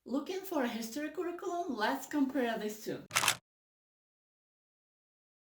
Looking for a history curriculum? Let's compare these two.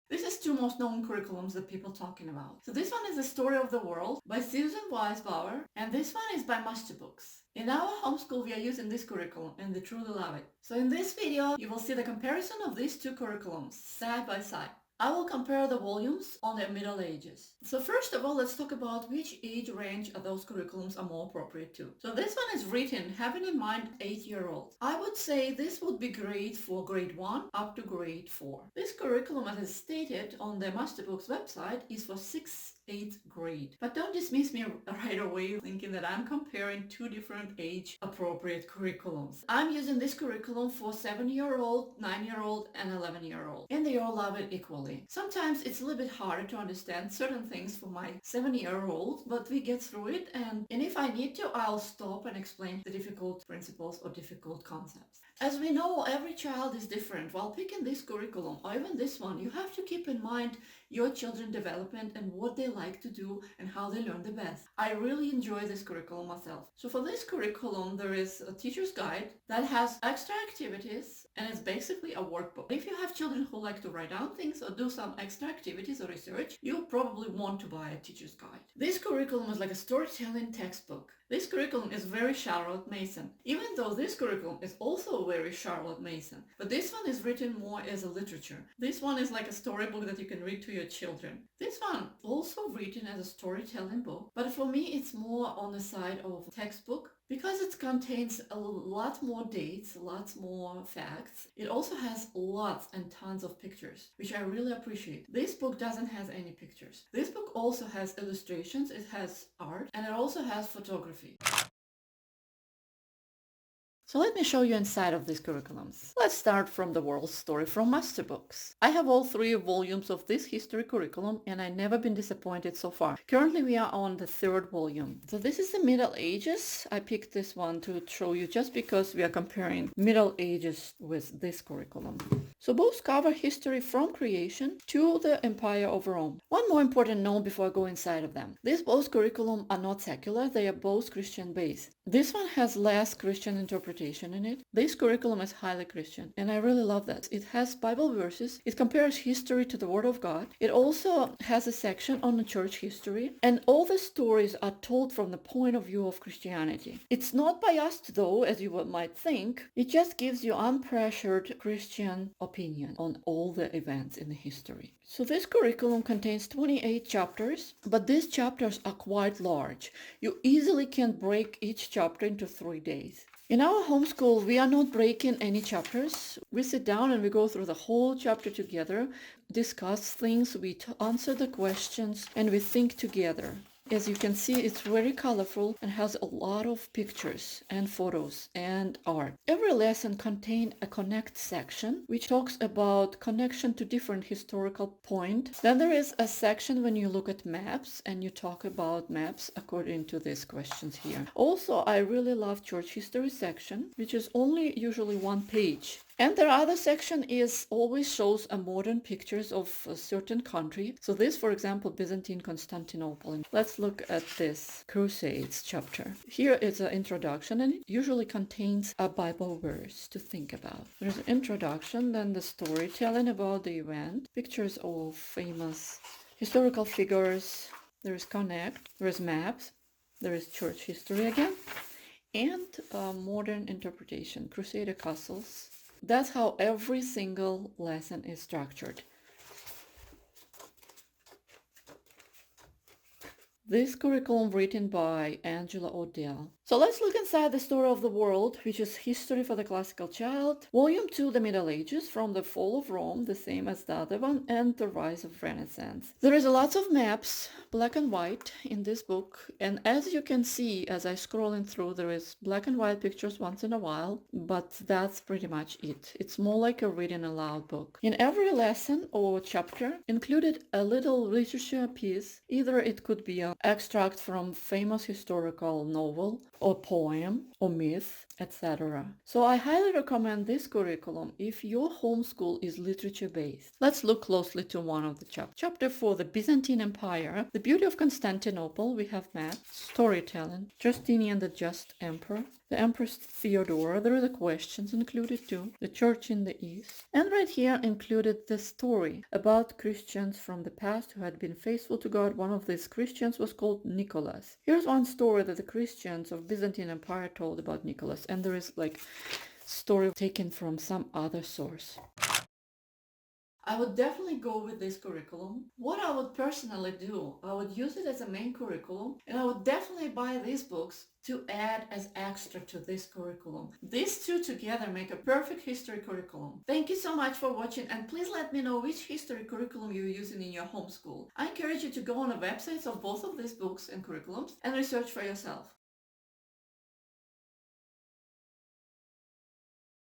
This is two most known curriculums that people are talking about. So this one is The Story of the World by Susan Weisbauer, and this one is by Masterbooks. In our homeschool, we are using this curriculum and we truly love it. So in this video, you will see the comparison of these two curriculums side by side. I will compare the volumes on the Middle Ages. So first of all, let's talk about which age range of those curriculums are more appropriate to. So this one is written having in mind 8-year-olds. I would say this would be great for grade 1 up to grade 4. This curriculum, as is stated on the Masterbooks website, is for 6th, 8th grade. But don't dismiss me right away thinking that I'm comparing two different age appropriate curriculums. I'm using this curriculum for 7-year-old, 9-year-old, and 11-year-old, and they all love it equally. Sometimes it's a little bit harder to understand certain things for my 7-year-old, but we get through it, and if I need to, I'll stop and explain the difficult principles or difficult concepts. As we know, every child is different. While picking this curriculum, or even this one, you have to keep in mind your children's development and what they like to do and how they learn the best. I really enjoy this curriculum myself. So for this curriculum, there is a teacher's guide that has extra activities, and it's basically a workbook. If you have children who like to write down things or do some extra activities or research, you'll probably want to buy a teacher's guide. This curriculum is like a storytelling textbook. This curriculum is very Charlotte Mason, even though this curriculum is also very Charlotte Mason. But this one is written more as a literature. This one is like a storybook that you can read to your children. This one also written as a storytelling book, but for me it's more on the side of textbook because it contains a lot more dates, lots more facts. It also has lots and tons of pictures, which I really appreciate. This book doesn't have any pictures. This book also has illustrations, it has art, and it also has photography. So let me show you inside of these curriculums. Let's start from the world story from Masterbooks. I have all 3 volumes of this history curriculum and I've never been disappointed so far. Currently we are on the 3rd volume. So this is the Middle Ages. I picked this one to show you just because we are comparing Middle Ages with this curriculum. So both cover history from creation to the Empire of Rome. One more important note before I go inside of them. These both curriculum are not secular, they are both Christian based. This one has less Christian interpretation in it. This curriculum is highly Christian, and I really love that. It has Bible verses, it compares history to the Word of God. It also has a section on the church history, and all the stories are told from the point of view of Christianity. It's not biased though, as you might think. It just gives you unpressured Christian opinion on all the events in the history. So this curriculum contains 28 chapters, but these chapters are quite large. You easily can break each chapter into 3 days. In our homeschool, we are not breaking any chapters. We sit down and we go through the whole chapter together, discuss things, we answer the questions, and we think together. As you can see, it's very colorful and has a lot of pictures and photos and art. Every lesson contains a connect section, which talks about connection to different historical points. Then there is a section when you look at maps and you talk about maps according to these questions here. Also, I really love church history section, which is only usually 1 page. And the other section is always shows a modern pictures of a certain country. So this, for example, Byzantine Constantinople. Let's look at this Crusades chapter. Here is an introduction, and it usually contains a Bible verse to think about. There's an introduction, then the storytelling about the event, pictures of famous historical figures. There is connect, there is maps, there is church history again, and modern interpretation, Crusader castles. That's how every single lesson is structured. This curriculum written by Angela Odell. So let's look inside the Story of the World, which is History for the Classical Child, Volume 2, The Middle Ages, from the Fall of Rome, the same as the other one, and the Rise of Renaissance. There is lots of maps, black and white, in this book, and as you can see, as I scrolling through, there is black and white pictures once in a while, but that's pretty much it. It's more like a reading aloud book. In every lesson or chapter included a little literature piece. Either it could be an extract from famous historical novel, or poem, or myth, etc. So I highly recommend this curriculum if your homeschool is literature based. Let's look closely to one of the chapters. Chapter 4, the Byzantine Empire, the beauty of Constantinople. We have math, storytelling, Justinian the Just Emperor, The Empress Theodora, there are the questions included too, the Church in the East, and right here included the story about Christians from the past who had been faithful to God. One of these Christians was called Nicholas. Here's one story that the Christians of Byzantine Empire told about Nicholas, and there is like story taken from some other source. I would definitely go with this curriculum. What I would personally do, I would use it as a main curriculum, and I would definitely buy these books to add as extra to this curriculum. These two together make a perfect history curriculum. Thank you so much for watching, and please let me know which history curriculum you're using in your homeschool. I encourage you to go on the websites of both of these books and curriculums and research for yourself.